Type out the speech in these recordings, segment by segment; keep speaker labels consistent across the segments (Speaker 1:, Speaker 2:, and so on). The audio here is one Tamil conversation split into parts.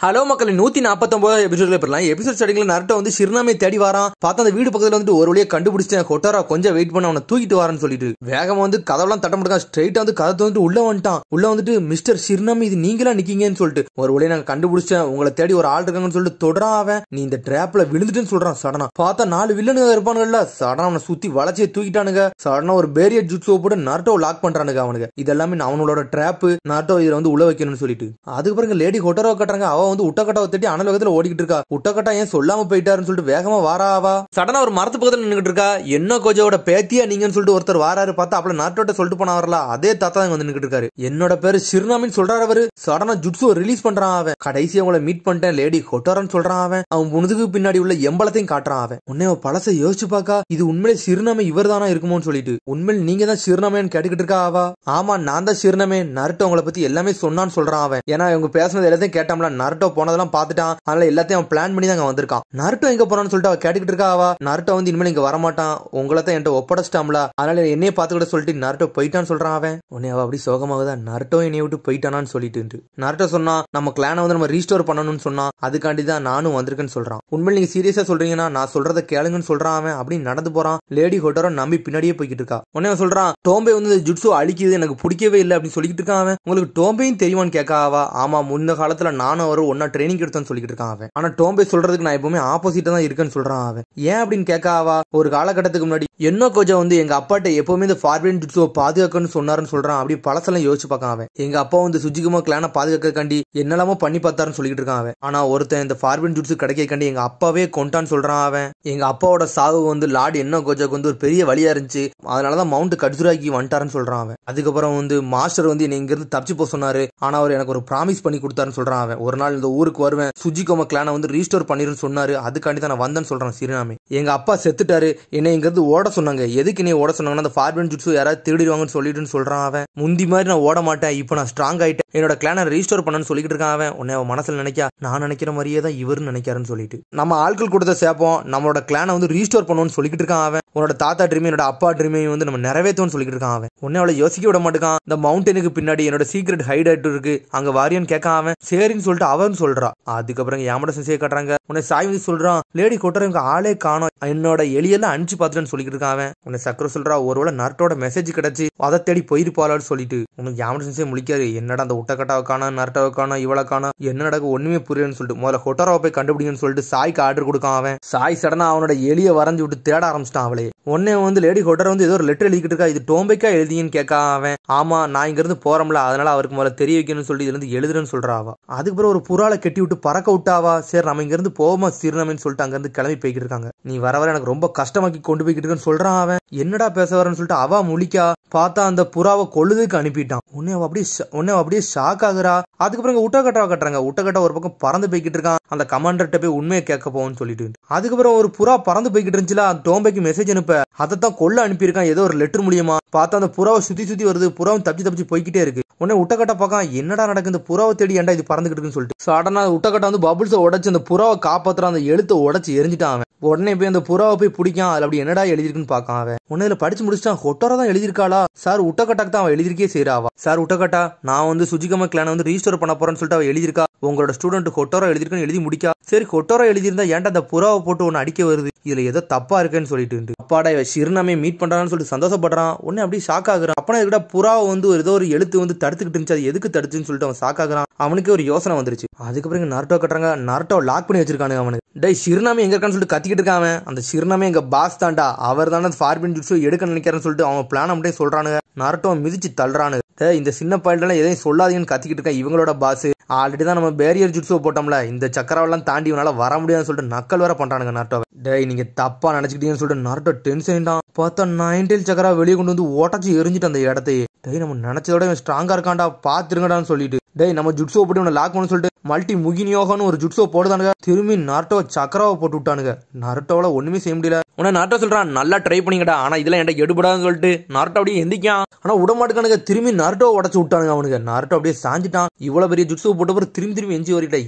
Speaker 1: ஹலோ மக்கள் 149 எபிசோட்ல போறலாம். எபிசோட் ஸ்டார்டிங்ல நருட்டோ வந்து ஷிர்னாமே தேடி வரான். பார்த்தா அந்த வீடு பக்கத்துல வந்துட்டு ஒரு வழியா கண்டுபிடிச்சிட்டேன். ஹொட்டாரா கொஞ்சம் வெயிட் பண்ண அவனை தூக்கிட்டு வரான்னு சொல்லிட்டு வேகமா வந்து கதவெல்லாம் தட்ட முடியாது. ஸ்ட்ரைட்டா வந்து கதை வந்துட்டு உள்ள வந்துட்டான். உள்ள வந்துட்டு மிஸ்டர் ஷிர்னாமே இது நீங்களா நிக்கீங்கன்னு சொல்லிட்டு ஒரு வழியா நாங்க கண்டுபிடிச்சேன், உங்களை தேடி ஒரு ஆள் இருக்காங்கன்னு சொல்லிட்டு தொடரான். அவன் நீ இந்த டிராப்ல விழுந்துட்டுன்னு சொல்றான். சடனா பார்த்தா 4 வில்லனுங்க இருப்பானுங்கல்ல. சடனா அவனை சுத்தி வளைச்சியை தூக்கிட்டானுங்க. சடனா ஒரு பேரியர் ஜுட்ஸோ போட்டு நருட்டோ லாக் பண்றானுங்க. அவனுக்கு இதெல்லாமே அவனோட டிராப். நருட்டோ இதுல வந்து உள்ள வைக்கணும்னு சொல்லிட்டு அதுக்கப்புறம் லேடி ஹொட்டாரோ கட்டுறாங்க. அவ வந்து உட்டக்கட்டாவை தட்டி அனலகத்துல ஓடிக்கிட்டு இருக்கா. உட்டக்கட்டா ஏன் சொல்லாம போயிட்டாருன்னு சொல்லிட்டு வேகமா வாராவா. சடனா ஒரு மரத்து பக்கத்துல நின்னுட்டு இருக்கா. என்ன கோஜோட பேத்தியா நீங்கன்னு சொல்லிட்டு ஒருத்தர் வாராரு. பார்த்தா அப்பல நாட்டோட்ட சொல்லிட்டு போனா வரல. அதே தாத்தா வந்து நின்னுட்டு இருக்காரு. என்னோட பேரு ஷிர்னாமின்னு சொல்றாரு அவரு. சடனா ஜுட்ஸோ ரிலீஸ் பண்றான். அவன் கடைசியா உங்களை மீட் பண்ணிட்டேன் லேடி ஹொட்டாரான்னு சொல்றான். அவன் முதுகு பின்னாடி உள்ள எம்பளத்தையும் காட்டுறான். அவன் உன்னை பழசை யோசிச்சு பாக்கா, இது உண்மையிலே ஷிர்னாமே இவர் தானா இருக்குமோன்னு சொல்லிட்டு உண்மையில நீங்க தான் ஷிர்னாமேன்னு கேட்டுக்கிட்டு இருக்கா. அவா ஆமா நான் தான் ஷிர்னாமே. நருட்டோ உங்களை பத்தி எல்லாமே சொன்னான்னு சொல்றான். அவன் ஏன்னா இவங்க பேசுனது எல்லாத்தையும் கேட்டாம்ல. நருட்டோ போனதெல்லாம் பாத்துட்டான். அதனால எல்லாத்தையும் அவன் பிளான் பண்ணி தான் வந்திருக்கான். நருட்டோ எங்க போறான்னு சொல்லிட்டு அவ கேட்டுக்கிட்டு இருக்கா. அவ நருட்டோ வந்து இனிமேல் இங்க வரமாட்டான், உங்களை தான் என்கிட்ட ஒப்படைச்சிட்டாம்ல, அதனால என்னைய பாத்துக்கிட்ட சொல்லிட்டு நருட்டோ போயிட்டான்னு சொல்றான். அவன் உன்னை அவ அப்படி சோகமாகுதா, நருட்டோ என்னைய விட்டு போயிட்டானான்னு சொல்லிட்டு நருட்டோ சொன்னா நம்ம கிளானை வந்து நம்ம ரீஸ்டோர் பண்ணணும்னு சொன்னா அதுக்காண்டி தான் நானும் வந்திருக்கேன்னு சொல்றான். உண்மையில நீங்க சீரியஸா சொல்றீங்கன்னா நான் சொல்றதை கேளுங்கன்னு சொல்றான். அவன் அப்படின்னு நடந்து போறான். லேடி ஹொட்டாரோ நம்பி பின்னாடியே போய்கிட்டு இருக்கா. உடனே சொல்றான் டோம்பே வந்து ஜுட்ஸோ அழிக்குது, எனக்கு பிடிக்கவே இல்லை அப்படின்னு சொல்லிட்டு இருக்கான். அவன் உங்களுக்கு டோம்பேயும் தெரியுமான்னு கேட்காவா. ஆமா முன்ன காலத்துல நானும் அவரும் ஒன்னா ட்ரைனிங் எடுத்தோன்னு சொல்லிட்டு இருக்கான். அவன் ஆனா டோம்பே சொல்றதுக்கு நான் எப்பவுமே ஆப்போசிட்டா தான் இருக்கேன்னு சொல்றான். அவன் ஏன் அப்படின்னு கேட்காவா. ஒரு காலகட்டத்துக்கு முன்னாடி என்ன கோஜா வந்து எங்க அப்பாட்ட எப்பவுமே இந்த ஃபார்பிடன் ஜுட்ஸோ பாதுகாக்கணும்னு சொன்னாருன்னு சொல்றான். அப்படி பழசெல்லாம் யோசிச்சு பார்க்கான். அவன் எங்க அப்பா வந்து சுஜிகுமா கிளான பாதுகாக்காண்டி என்னெல்லாமோ பண்ணி பார்த்தாருன்னு சொல்லிட்டு இருக்கான். அவன் ஆனா ஒருத்தன் இந்த ஃபார்பிடன் ஜுட்ஸு கிடைக்காண்டி எங்க அப்பாவே கொண்டான்னு சொல்றான். அவன் எங்க அப்பாவோட சாவு வந்து லார்டு என்ன கோஜாக்கு வந்து ஒரு பெரிய வழியா இருந்துச்சு, அதனாலதான் மவுண்ட் கட்சுராக்கி வந்துட்டாருன்னு சொல்றான். அவன் அதுக்கப்புறம் வந்து மாஸ்டர் வந்து என்னை இங்க இருந்து தப்பிச்சு போக சொன்னாரு, ஆனா அவர் எனக்கு ஒரு ப்ராமிஸ் பண்ணி கொடுத்தாருன்னு சொல்றான். அவன் ஒரு நாள் இந்த ஊருக்கு வருவேன், சுஜிகோமா கிளான வந்து ரீஸ்டோர் பண்ணிருன்னு சொன்னாரு, அதுக்காண்டி தான் நான் வந்தேன்னு சொல்றான். ஷிர்னாமே எங்க அப்பா செத்துட்டாரு, என்னை இங்க இருந்து ஓட சொன்னாங்க, எதுக்கு நீ ஓட சொன்னாங்கன்னா அந்த ஃபார்பிடன் ஜுட்ஸு யாராவது திருடிடுவாங்கன்னு சொல்லிட்டுன்னு சொல்றான். அவன் முந்தி மாதிரி நான் ஓட மாட்டேன், இப்போ நான் ஸ்ட்ராங் ஆயிட்டேன், என்னோட கிளானை ரீஸ்டோர் பண்ணணும்னு சொல்லிட்டு இருக்கான். அவன் உன்னை அவன் மனசுல நினைக்கா நான் நினைக்கிற மாதிரியே தான் இவருன்னு நினைக்காருன்னு சொல்லிட்டு நம்ம ஆட்கள் கொடுத்த சேப்போம் நம்மளோட கிளானை வந்து ரீஸ்டோர் பண்ணணும்னு சொல்லிட்டு இருக்கான். அவன் உன்னோட தாத்தா ட்ரீமே என்னோட அப்பா ட்ரீமையும் வந்து நம்ம நிறைவேற்றோம்னு சொல்லிட்டு இருக்கான். அவன் உன்னை அவளை யோசிக்க விட மாட்டேக்கான். இந்த மவுண்டனுக்கு பின்னாடி என்னோட சீக்ரெட் ஹைட் ஆயிட்டு இருக்கு, அங்க வாரியன்னு கேட்கான். அவன் சரின்னு சொல்லிட்டு அவன் சொல்றான். அதுக்கப்புறம் யாமட சென்சே காட்டுறாங்க. உன்னை சாய் வந்து சொல்றான் லேடி கொட்டர இவங்க ஆளே காணோம், என்னோட எலியெல்லாம் அனுப்பிச்சு பார்த்துட்டேன்னு சொல்லிட்டு இருக்கான். அவன் உன்னை சக்கர சொல்றா ஒருவேளை நருட்டோட மெசேஜ் கிடைச்சி அதை தேடி போயிருப்பாளான்னு சொல்லிட்டு உனக்கு யாமட சென்சே முழிக்காரு. என்னடா அந்த உட்டக்கட்டாவை காணா, நருட்டோவை காணா, இவளை காணா, என்ன நடக்க ஒண்ணுமே புரியலன்னு சொல்லிட்டு முதல்ல ஹொட்டாராவை போய் கண்டுபிடிங்கன்னு சொல்லிட்டு சாய்க்கு ஆர்டர் கொடுக்கான். அவன் சாய் சடனா அவனோட எலியை வரைஞ்சு விட்டு தேட ஆரம்பிச்சிட்டான். அவளே உடனே வந்து லேடி ஹொட்டாரா வந்து ஏதோ ஒரு லெட்டர் எழுதிக்கிட்டு இருக்கா, இது டோம்பேக்கா எழுதின்னு கேட்கா. அவன் ஆமா நான் இங்க இருந்து போறோம்ல, அதனால அவருக்கு முதல்ல தெரிய வைக்கணும்னு சொல்லி இதுல இருந்து எழுதுறேன்னு சொல்றாவா. அதுக்கப்புறம் ஒரு புறால கட்டி விட்டு பறக்க விட்டாவா. சரி நம்ம இங்க இருந்து போவோமா ஷிர்னாமேன்னு சொல்லிட்டு அங்க இருந்து கிளம்பி போய்கிட்டு இருக்காங்க. நீ வர வர எனக்கு ரொம்ப கஷ்டமாக்கி கொண்டு போய்கிட்டு இருக்குன்னு சொல்றான். அவன் என்னடா பேச வரேன்னு சொல்லிட்டு அவ முழிக்கா. பார்த்தா அந்த புறாவை கொள்ளுதுக்கு அனுப்பிட்டான். உன்னை அப்படியே ஷாக் ஆகுறா. அதுக்கப்புறம் உட்டக்கட்டாவை கட்டுறாங்க. உட்டக்கட்டா ஒரு பக்கம் பறந்து போய்கிட்டு இருக்கான். அந்த கமாண்டர்கிட்ட போய் உண்மையை கேட்க போவோம்னு சொல்லிட்டு அதுக்கப்புறம் ஒரு புறா பறந்து போய்கிட்டு இருந்துச்சுல, டோம்பேக்கு மெசேஜ் அனுப்ப அதைத்தான் கொள்ள அனுப்பியிருக்கான் ஏதோ ஒரு லெட்டர் மூலியமா. பார்த்தா அந்த புறாவை சுத்தி வருது, புறாவும் தப்பிச்சு போய்கிட்டே இருக்கு. உடனே உட்டக்கட்டா பார்க்க என்னடா நடக்கு, இந்த புறாவை தேடி ஏன்டா இது பறந்துகிட்டு சொல்லிட்டு சடனா உட்டக்கட்டா வந்து பபுள்ஸை உடைச்சு அந்த புறாவை காப்பாத்துறான். அந்த எழுத்தை உடைச்சு எரிஞ்சிட்டான். அவன் உடனே போய் அந்த புறாவை போய் பிடிக்கான். அதுல அப்படி என்னடா எழுதிருக்குன்னு பார்க்கான். அவன் உன்ன படிச்சு முடிச்சுட்டான். ஹொட்டாரா தான் எழுதிருக்காளா சார், உட்டக்கட்டாக்கு தான் அவன் எழுதிருக்கே செய்யறாவா. சார் உட்டக்கட்டா நான் வந்து சுஜிகமா கிளானை வந்து ரீஸ்டோர் பண்ண போறேன்னு சொல்லிட்டு அவ எழுதிருக்கா, உங்களோட ஸ்டூடெண்ட் ஹொட்டாரா எழுதிருக்குன்னு எழுதி முடிக்கா. சரி ஹொட்டாரா எழுதியிருந்தா ஏன்டா அந்த புறாவை போட்டு ஒன்னு அடிக்க வருது, இதுல ஏதோ தப்பா இருக்குன்னு சொல்லிட்டு அப்பாடா ஷிர்னாமே மீட் பண்றான்னு சொல்லிட்டு சந்தோஷப்படுறான். உடனே அப்படியே ஷாக் ஆகுறான். அப்பனா எதுக்கிட்ட புறாவை வந்து ஏதோ ஒரு எழுத்து வந்து தடுத்துக்கிட்டு இருந்துச்சு, அது எதுக்கு தடுச்சுன்னு சொல்லிட்டு அவன் ஷாக் ஆகுறான். அவனுக்கு ஒரு யோசனை வந்துருச்சு. அதுக்கப்புறம் நருட்டோ கட்டுறாங்க. நருட்டோ லாக் பண்ணி வச்சிருக்கானு. அவனுக்கு டே ஷிர்னாமே எங்க இருக்கான்னு சொல்லிட்டு கத்திக்கிட்டு இருக்கான். அந்த ஷிர்னாமே எங்க பாஸ் தாண்டா, அவர் தானே ஃபார்பிடன் ஜுட்ஸு எடுக்க நினைக்கிறேன்னு சொல்லிட்டு அவன் பிளான் அப்படியே சொல்றானுங்க. நருட்டோ மிதிச்சு தள்ளுறானு. இந்த சின்ன பாயிண்ட்லாம் எதையும் சொல்லாதீங்கன்னு கத்திக்கிட்டு இருக்கா. இவங்களோட பாஸ் ஆல்ரெடி தான் நம்ம பேரியர் ஜுட்ஸோ போட்டோம்ல, இந்த சக்கராவெல்லாம் தாண்டி இவனால வர முடியாதுன்னு சொல்லிட்டு நக்கல் வேற பண்றானுங்க நருட்டோவை. டேய் நீங்க தப்பா நினைச்சுக்கிட்டீங்கன்னு சொல்லிட்டு நருட்டோ டென்ஷன் தான். பார்த்தா 9 சக்கரா வெளியே கொண்டு வந்து ஓட்டச்சு எரிஞ்சிட்டு அந்த இடத்தையே. டேய் நம்ம நினைச்சதோட இவன் ஸ்ட்ராங்கா இருக்கான்டா, பாத்துருங்கடான்னு சொல்லிட்டு டேய் நம்ம ஜுட்ஸோ போட்டு இவனை லாக் பண்ணு சொல்லிட்டு மல்டி முகினியோகன்னு ஒரு ஜுட்ஸோ போடுதானுங்க. திரும்பி நருட்டோ சக்கராவை போட்டு விட்டானுங்க. நருட்டோல ஒண்ணுமே செய்ய முடியல. உடனே நருட்டோ சொல்றான் நல்லா ட்ரை பண்ணிங்கடா, ஆனா இதெல்லாம் என்கிட்ட எடுபடாதுன்னு சொல்லிட்டு நருட்டோ அப்படியே எந்திக்கான். ஆனா விடமாட்டுக்கானுங்க. திரும்பி நருட்டோ உடச்சு விட்டானுங்க. அவனுக்கு நருட்டோ அப்படியே சாஞ்சிட்டான். இவ்வளவு பெரிய ஜுட்ஸோ போட்டப்பறம் திரும்பி எஞ்சி வரிட்ட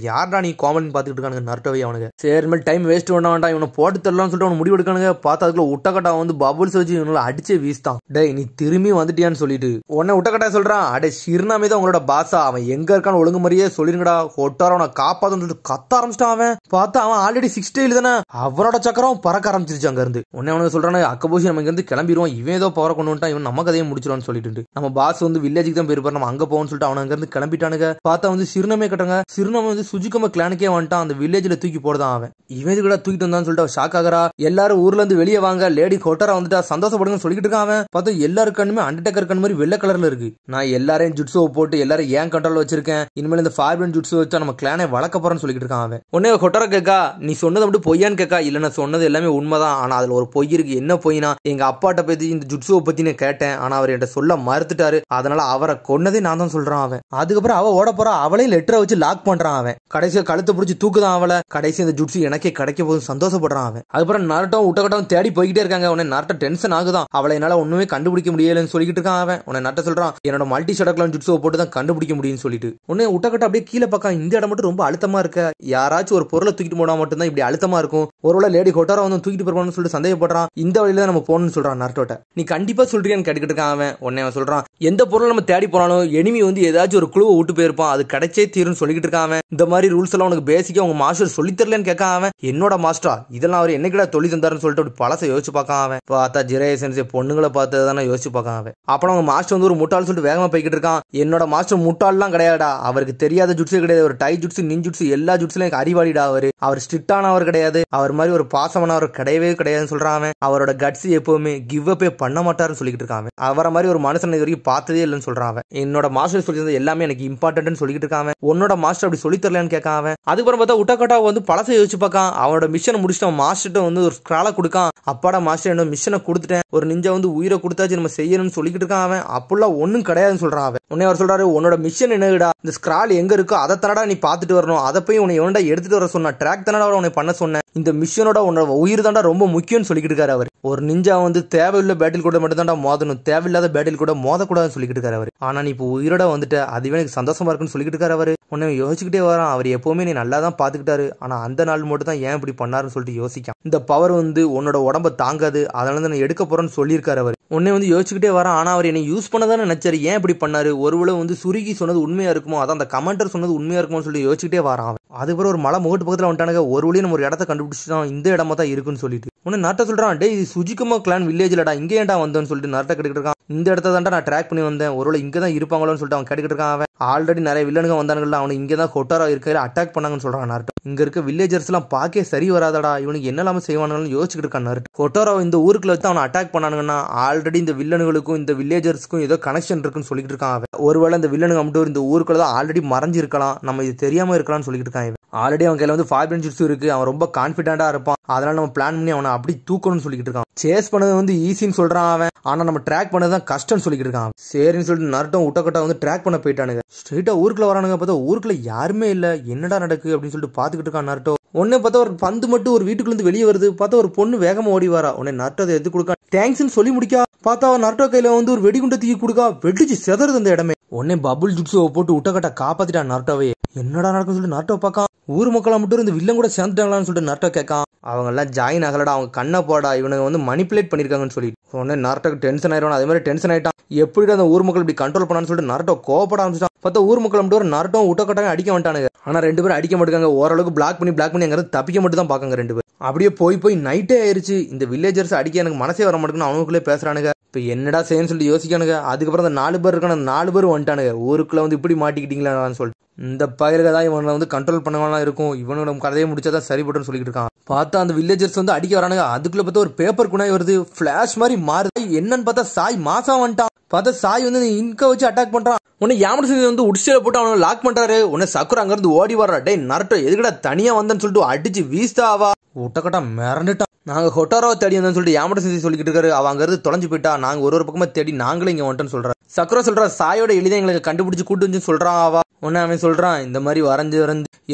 Speaker 1: யாரா நீ காமெண்ட் பாத்துக்கிட்டு இருக்கானுங்க நருட்டோவே. அவனுக்கு சரி மேல் டைம் வேஸ்ட் பண்ண வேண்டாம், இவனை போட்டு தரலாம்னு சொல்லிட்டு அவன் முடிவு எடுக்கானுங்க. பார்த்தா அதுக்குள்ள உட்டக்கட்டா வந்து பபுள்ஸ் வச்சு இவனால அடிச்சே வீசிட்டான். டேய் நீ திரும்பி வந்துட்டியான்னு சொல்லிட்டு உடனே உட்டக்கட்டா சொல்றான் அடே ஷிர்னாமே தான் உங்களோட பாஸா, அவன் எங்க இருக்கான்னு ஒழுங்கு மாதிரியே சொல்லிருங்கடா, ஹொட்டாரோ அவனை காப்பாத்துன்னு சொல்லிட்டு கத்த ஆரம்பிச்சிட்டான். அவன் பார்த்தா அவன் ஆல்ரெடி 6 டெயில் தானே, அவனோட சக்கரம் பறக்க ஆரம்பிச்சிருச்சு அங்க இருந்து. உடனே அவனுக்கு சொல்றானே, அக்கபோசி நம்ம இங்க இருந்து கிளம்பிடுவோம், இவன் ஏதோ பவரை கொண்டு வந்துட்டான், இவன் நம்ம கதையை முடிச்சிருவான்னு சொல்லிட்டு நம்ம பாஸ் வந்து வில்லேஜுக்கு தான் போயிருப்பாரு, நம்ம அங்க போவோம்னு சொல்லிட்டு அவன் அங்க இருந்து கிளம்பிட்டானுங்க. பார்த்தா வந்து சிறுனமே கட்டுறாங்க. சிறுனமே வந்து சுஜிகமா கிளானுக்கே வந்துட்டான், அந்த வில்லேஜ்ல தூக்கி போடுதான் அவன். இவன் கூட தூக்கிட்டு வந்தான்னு சொல்லிட்டு அவன் ஷாக் ஆகிறா. எல்லாரும் ஊர்ல இருந்து வெளியே வாங்க, லேடி ஹொட்டாரா வந்துட்டா, சந்தோஷப்படுங்கன்னு சொல்லிட்டு இருக்கான். அவன் பார்த்தா எல்லாரும் கண்ணுமே அண்டர்டேக்கர் கண் மாதிரி வெள்ளை கலர்ல இருக்கு. நான் எல்லாரையும் ஜுட்ஸோ போட்டு எல்லாரும் ஏன் கண்ட்ரோல் வச்சிருக்கேன், இனிமேல் இந்த ஃபார்பியன் ஜுட்ஸோ வச்சா நம்ம கிளானை வளர்க்க போறேன்னு சொல்லிட்டு இருக்கான் அவன். உடனே ஹொட்டாரா கேட்கா, நீ சொன்னது மட்டும் பொய்யான்னு கேட்கா. இல்ல நான் சொன்னது எல்லாமே உண்மைதான், ஆனா அதுல ஒரு பொய் இருக்கு. என்ன பொய்னா, எங்க அப்பாட்ட பத்தி இந்த ஜுட்ஸோ பத்தி நான் கேட்டேன், ஆனா அவர் என்கிட்ட சொல்ல மறுத்துட்டாரு, அதனால அவரை கொன்னதே நான் தான் சொல்றான் அவன். அதுக்கப்புறம் அவ ஓட போறா, அவளையும் லெட்டரை வச்சு லாக் பண்றான் அவன். கடைசியா கழுத்தை பிடிச்சி தூக்குதான் அவளை. கடைசி இந்த ஜுட்ஸு எனக்கே கிடைக்க போது சந்தோஷப்படுறான் அவன். அதுக்கப்புறம் நருட்டோவும் உட்டகட்டவும் தேடி போய்கிட்டே இருக்காங்க. உடனே நருட்டோ டென்ஷன் ஆகுதான், அவளை என்னால ஒண்ணுமே கண்டுபிடிக்க முடியலன்னு சொல்லிட்டு இருக்கான் அவன். உடனே நருட்டோ சொல்றான், என்னோட மல்டி ஷடக்லான் ஜுட்ஸோ போட்டு தான் கண்டுபிடிக்க முடியும்னு சொல்லிட்டு. உடனே உட்டகட்ட அப்படியே கீழே பார்க்க, இந்த இடம் மட்டும் ரொம்ப அழுத்தமா இருக்க, யாராச்சும் ஒரு பொருளை தூக்கிட்டு போனா மட்டும்தான் இப்படி அழுத்தமா இருக்கும், ஒருவேளை லேடி ஹொட்டாரா வந்து தூக்கிட்டு போறான்னு சொல்லிட்டு சந்தேகப்படுறான். இந்த வழியில தான் நம்ம போகணும்னு சொல்றான் நருட்டோட்ட. நீ கண்டிப்பா சொல்றியான்னு கேட்டுக்கிட்டு இருக்கான் அவன். உடனே அவன் சொல்றான், எந்த பொருளை நம்ம தேடி போனாலும் எனிமி வந்து ஏதாச்சும் ஒரு குழுவை விட்டு போயிருப்பான், அது கிடைச்சே தீருன்னு சொல்லிக்கிட்டு இருக்கான் அவன். இந்த மாதிரி ரூல்ஸ் எல்லாம் உனக்கு பேசிக்கா உங்க மாஸ்டர் சொல்லி தரலன்னு கேட்க அவன். என்னோட மாஸ்டரா, இதெல்லாம் அவர் என்னைக்கிட சொல்லி தந்தாருன்னு சொல்லிட்டு அப்படி பழச யோசிச்சு பார்க்கான் அவன். பார்த்தா ஜிரேய சென்சே பொண்ணுங்களை பார்த்தது தானே யோசிச்சு பார்க்கான் அவன். அப்புறம் அவங்க மாஸ்டர் வந்து ஒரு முட்டாள் சொல்லிட்டு வேகமா போய்கிட்டு இருக்கான். என்னோட மாஸ்டர் முட்டாள்லாம் கிடையாடா, அவருக்கு தெரியாத ஜுட்ஸே கிடையாது, ஒரு டை ஜுட்ஸு நின் ஜுட்ஸு எல்லா ஜுட்ஸ்லயும் அறிவாளிடா அவர் ஸ்ட்ரிக்டானவர் கிடையாது, அவர் மாதிரி ஒரு பாசமானவர் கிடையவே கிடையாதுன்னு சொல்றான். அவரோட கட்ஸ் எப்பவுமே கிவ் அப்பே பண்ண மாட்டாருன்னு சொல்லிட்டு இருக்கான். அவரை மாதிரி ஒரு மனுஷன் இது வரைக்கும் பார்த்ததே இல்லைன்னு சொல்றான். என்னோட மாஸ்டர் சொல்லி எல்லாமே எனக்கு இம்பார்ட்டன்ட்னு சொல்லிட்டு இருக்கான். உன்னோட மாஸ்டர் அப்படி சொல்லி தரலன்னு கேட்கான். அதுக்கப்புறம் பார்த்தா உட்டகட்டா வந்து பழசை யோசிச்சு பார்க்கான். அவனோட மிஷனை முடிச்சுட்டு மாஸ்டர்ட்ட வந்து ஒரு ஸ்கிராலை கொடுக்கான். அப்பாடா மாஸ்டர் என்னோட மிஷனை கொடுத்துட்டேன், ஒரு நிஞ்சா வந்து உயிரை கொடுத்தாச்சு நம்ம செய்யணும்னு சொல்லிட்டு இருக்கான். அவன் அப்படிலாம் ஒன்னும் கிடையாதுன்னு சொல்றான். அவன் உடனே அவர் சொல்றாரு, உன்னோட மிஷன் என்னடா, இந்த ஸ்கிரால் எங்க இருக்கோ அதை தானடா நீ பாத்துட்டு வரணும், அதை போய் உன்னை எவன்டா எடுத்துட்டு வர சொன்ன, ட்ராக் தானடா உன்னை பண்ண சொன்னேன், இந்த மிஷனோட உன்னோட உயிர் தாண்டா ரொம்ப முக்கியம்னு சொல்லிக்கிட்டு இருக்காரு அவர். ஒரு நிஞ்சா வந்து தேவையில்ல பேட்டில் கூட மட்டும் தாண்டா மோதணும், தேவையில்லாத பேட்டில் கூட மோதக்கூடாதுன்னு சொல்லிக்கிட்டு இருக்காரு அவர். ஆனா நீ இப்போ உயிரோட வந்துட்டு அதுவே எனக்கு சந்தோஷமா இருக்குன்னு சொல்லிக்கிட்டு இருக்காரு அவரு. உன்னை யோசிச்சுக்கிட்டே வரான். அவர் எப்பவுமே நீ நல்லா தான் பாத்துக்கிட்டாரு, ஆனா அந்த நாள் மட்டும் தான் ஏன் இப்படி பண்ணாருன்னு சொல்லிட்டு யோசிக்கான். இந்த பவர் வந்து உன்னோட உடம்ப தாங்காது, அதனால தான் எடுக்க போறேன்னு சொல்லியிருக்காரு அவர். உன்னை வந்து யோசிச்சுக்கிட்டே வரான். ஆனா அவர் என்னை யூஸ் பண்ணதானே நினைச்சாரு, ஏன் இப்படி பண்ணாரு, ஒருவேளை வந்து சுருகி சொன்னது உண்மையா இருக்குமோ, அதான் அந்த கமெண்டர் சொன்னது உண்மையா இருக்குமோ சொல்லிட்டு யோசிச்சுக்கிட்டே வரான். அதுக்கப்புறம் ஒரு மலை முகட்டு பக்கத்துல வந்துட்டானுங்க. ஒரு வழியும் நம்ம ஒரு இடத்த கண்டுபிடிச்சிட்டோம், இந்த இடமா தான் இருக்குன்னு சொல்லிட்டு. உன்னை நட்ட சொல்றான், டே இது சுஜிகுமா கிளான் வில்லேஜ்லடா, இங்கே ஏன்டா வந்தோன்னு சொல்லிட்டு நட்ட கேட்டுக்கிட்டு இருக்கான். இந்த இடத்த தான்டா நான் ட்ராக் பண்ணி வந்தேன், ஒருவேளை இங்க தான் இருப்பாங்களோன்னு சொல்லிட்டு அவன் கேட்டுக்கிட்டு இருக்கான். அவன் ஆல்ரெடி நிறைய வில்லனுங்க வந்தானுங்களா, அவனுக்கு இங்கே தான் ஹொட்டாரா இருக்கையில அட்டாக் பண்ணாங்கன்னு சொல்றான் நருட்டோ. இங்க இருக்க வில்லேஜர்ஸ் எல்லாம் பாக்கே சரி வராதடா, இவனுக்கு என்னெல்லாம செய்வானுங்கன்னு யோசிச்சுக்கிட்டு இருக்கான் நருட்டோ. ஹொட்டாரா இந்த ஊருக்குள்ள வச்சு அவனை அட்டாக் பண்ணானுங்கன்னா ஆல்ரெடி இந்த வில்லனுங்களுக்கும் இந்த வில்லேஜர்ஸ்க்கும் ஏதோ கனெக்ஷன் இருக்குன்னு சொல்லிட்டு இருக்கான். அவன் ஒருவேளை இந்த வில்லனுங்க மட்டும் இந்த ஊருக்குள்ள தான் ஆல்ரெடி மறைஞ்சு இருக்கலாம், நம்ம இது தெரியாம இருக்கலாம்னு சொல்லிட்டு இருக்கான். ஆல்ரெடி அவன் கையில வந்து ஃபார்பியன் ஜுட்ஸு இருக்கு, அவன் ரொம்ப கான்பிடென்டா இருப்பான், அதனால நம்ம பிளான் பண்ணி அவனை அப்படி தூக்கணும்னு சொல்லிட்டு இருக்கான். சேஸ் பண்ணது வந்து ஈஸின்னு சொல்றான் அவன், ஆனா நம்ம ட்ராக் பண்ணதான் கஷ்டம்னு சொல்லிட்டு இருக்கான். சரின்னு சொல்லிட்டு நருட்டோ உட்டகட்டா வந்து ட்ராக் பண்ண போயிட்டானுங்க. ஸ்ட்ரெயிட்டா ஊருக்குள்ள வரானுங்க. பார்த்தா ஊருக்குள்ள யாருமே இல்ல, என்னடா நடக்கு அப்படின்னு சொல்லிட்டு பாத்துக்கிட்டு இருக்கான் நருட்டோ. உடனே பார்த்தா ஒரு பந்து மட்டும் ஒரு வீட்டுக்குள்ள இருந்து வெளியே வருது. பார்த்தா ஒரு பொண்ணு வேகமா ஓடி வரா. உடனே நருட்டோ அதை எடுத்து கொடுக்க தேங்க்ஸ்ன்னு சொல்லி முடிக்கா. பார்த்தா அவன் நருட்டோ கையில வந்து ஒரு வெடிகுண்டை தூக்கி கொடுக்கா, வெடிச்சு செதறது அந்த இடமே. உடனே பபுள் ஜுட்ஸுவை போட்டு உட்டகட்டா காப்பாத்திட்டான் நருட்டோவே. என்னடா நடக்கும் சொல்லிட்டு நருட்டோ பார்க்கான். ஊர் மக்களா மட்டும் இந்த வில்லன் கூட சேர்ந்துட்டாங்களான்னு சொல்லிட்டு நருட்டோ கேட்கான். அவங்க எல்லாம் ஜாயின் ஆகலடா, அவங்க கண்ணை போடா, இவனுங்க வந்து மணிப்புலேட் பண்ணிருக்காங்கன்னு சொல்லி. உடனே நருட்டோக்கு டென்ஷன் ஆயிரும். அதே மாதிரி டென்ஷன் ஆயிட்டான். எப்படி அந்த ஊர் மக்கள் இப்படி கண்ட்ரோல் பண்ணான்னு சொல்லிட்டு நருட்டோ கோவப்பட ஆரம்பிச்சிட்டான். பார்த்தா ஊர் மக்கள் மட்டும் நருட்டோ உட்டகட்டாங்க அடிக்க மாட்டானுங்க. ஆனா ரெண்டு பேரும் அடிக்க மாட்டாங்க, ஓரளவுக்கு பிளாக் பண்ணி அங்க தப்பிக்க மட்டும் தான் பாக்காங்க ரெண்டு பேரும். அப்படியே போய் நைட்டே ஆயிருச்சு. இந்த வில்லேஜர்ஸ் அடிக்க எனக்கு மனசே வர மாட்டேங்குன்னு அவனுக்குள்ளே பேசுறானுங்க. இப்ப என்னடா செய்யன்னு சொல்லிட்டு யோசிக்கானுங்க. அதுக்கப்புறம் அந்த 4 பேர் இருக்கான 4 பேர் வந்துட்டானுங்க. ஊருக்குள்ள வந்து இப்படி மாட்டிக்கிட்டீங்களான்னு சொல்லிட்டு இந்த பயிர்க தான் இவனை வந்து கண்ட்ரோல் பண்ணவெல்லாம் இருக்கும், இவனோட கதையை முடிச்சாதான் சரிபட்டுன்னு சொல்லிட்டு இருக்கான். பார்த்தா அந்த வில்லேஜர்ஸ் வந்து அடிக்க வரானுங்க. அதுக்குள்ள பார்த்தா ஒரு பேப்பர் குணாய் வருது, பிளாஷ் மாதிரி மாறுது. என்னன்னு பார்த்தா சாய் மாசா வந்துட்டான். பார்த்தா சாய் வந்து இன்க வச்சு அட்டாக் பண்றான். உன்னை யாமரசன் வந்து உடிச்சில போட்டு அவனை லாக் பண்றாரு. உன்னை சக்குர அங்க இருந்து ஓடி வர்றா. டே நருட்டோ எதுக்கடா தனியா வந்தேன்னு சொல்லிட்டு அடிச்சு வீஸ்தாவா உட்டக்கட்டா மிரண்டுட்டான். நாங்க ஹொட்டாராவை தேடி வந்தோம்னு சொல்லிட்டு யாமரசன் சொல்லிட்டு இருக்காரு. அவ அங்க இருந்து தொலைஞ்சு போயிட்டா, நாங்க ஒரு பக்கமா தேடி நாங்களே இங்க வந்துட்டோம்னு சொல்றா. சக்குரா சொல்றா சாயோட எளிதான் எங்களுக்கு கண்டுபிடிச்சு கூட்டு வந்து சொல்றான். அவ உடனே அவன் சொல்றான், இந்த மாதிரி வரைஞ்சு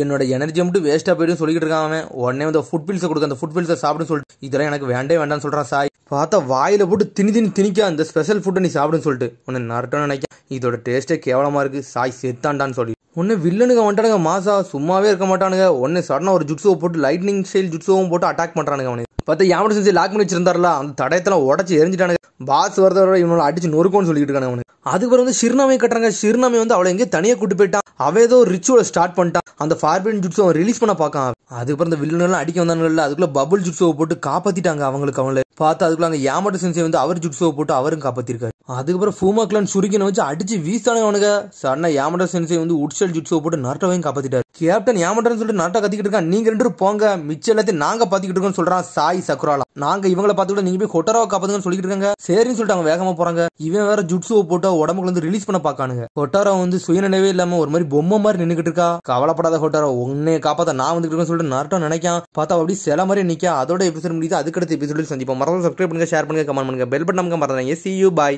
Speaker 1: என்னோட எனர்ஜி மட்டும் வேஸ்டா போயிடும் சொல்லிட்டு இருக்கான் அவன். உடனே வந்து ஃபுட் பில்ஸை கொடுக்க, அந்த ஃபுட் பில்ஸை சாப்பிடுன்னு சொல்லிட்டு இதெல்லாம் எனக்கு வேண்டாம்னு சொல்றான் சாய். பார்த்தா வாயில போட்டு திணிக்க அந்த ஸ்பெஷல் ஃபுட்டை நீ சாப்பிடுன்னு சொல்லிட்டு உன்னை நருட்டோ நினைக்க இதோட டேஸ்டே கேவலமா இருக்கு, சாய் செத்தாண்டான்னு சொல்லி. ஒன்னு வில்லனுங்க வந்துட்டானுங்க மாசா, சும்மாவே இருக்க மாட்டானுங்க. ஒன்னு சடனா ஒரு ஜுட்ஸுவை போட்டு லைட்னிங் ஸ்டைல் ஜுட்ஸுவும் போட்டு அட்டாக் பண்றானுங்க. அவனுக்கு பார்த்தா யாமட செஞ்சு லாக் பண்ணி வச்சிருந்தாருல அந்த தடயத்தெல்லாம் உடச்சு எரிஞ்சிட்டானுங்க. பாஸ் வரதோட இவனை அடிச்சு நொறுக்கோன்னு சொல்லிட்டு இருக்காங்க அவனுக்கு. அதுக்கப்புறம் வந்து ஷிர்னாமே கட்டுறாங்க. ஷிர்னாமே வந்து அவளை எங்கேயும் தனியா கூட்டு போயிட்டான். அவன் ஏதோ ரிச்சுவலை ஸ்டார்ட் பண்ணிட்டான். அந்த ஃபார்பிடன் ஜுட்ஸு அவன் ரிலீஸ் பண்ண பார்க்கான். அதுக்கப்புறம் இந்த வில்லன் எல்லாம் அடிக்க வந்தானுங்கல்ல அதுக்குள்ள பபுள் ஜுட்ஸுவை போட்டு காப்பாத்திட்டாங்க அவங்களுக்கு. அவங்கள பார்த்தா அதுக்குள்ள அங்க யாமட சென்சே வந்து அவர் ஜுட்ஸுவை போட்டு அவரும் காப்பாத்திருக்காரு. அதுக்கப்புறம் ஃபூமா கிளான் சுருக்கினை வச்சு அடிச்சு வீசானே அவனுங்க. சடனா யாமட சென்சே வந்து உட்சல் ஜுட்ஸுவை போட்டு நரட்டோவையும் காப்பாத்திட்டாரு. கேப்டன் யாமடன்னு சொல்லிட்டு நரட்டா கத்திக்கிட்டு இருக்கான். நீங்க 2 பேரும் போங்க, மிச்சம் எல்லாத்தையும் நாங்க பாத்துக்கிட்டு இருக்கோம்னு சொல்றான் சாய் சக்குராலா. நாங்க இவங்களை பார்த்துக்கிட்டு நீங்க போய் ஹொட்டராவை காப்பாத்துங்கன்னு சொல்லிட்டு இருக்காங்க. சரின்னு சொல்லிட்டு அவங்க வேகமா போறாங்க. இவன் வேற ஜுட்ஸுவை போட்டு உடம்புல வந்து ரிலீஸ் பண்ண பாக்கானுங்க. ஹொட்டாரா வந்து சுயநினைவே இல்லாம ஒரு மாதிரி பொம்மை மாதிரி நின்னுக்கிட்டு இருக்கா. கவலைப்படாத ஹொட்டாரா, உன்னைய காப்பாத்த நான் வந்துட்டு இருக்கேன்னு சொல்லிட்டு நரட்டோ நினைக்கான். பார்த்தா அப்படி சில மாதிரி நிக்க. அதோட எபிசோட் முடியுது. அதுக்கடுத்த எபிசோடில் சந்திப்போம். மறக்காம சப்ஸ்கிரைப் பண்ணுங்க, ஷேர் பண்ணுங்க, கமெண்ட் பண்ணுங்க, பெல் பட்டன் நமக்கு மறந்துடாதீங்க. See you, bye.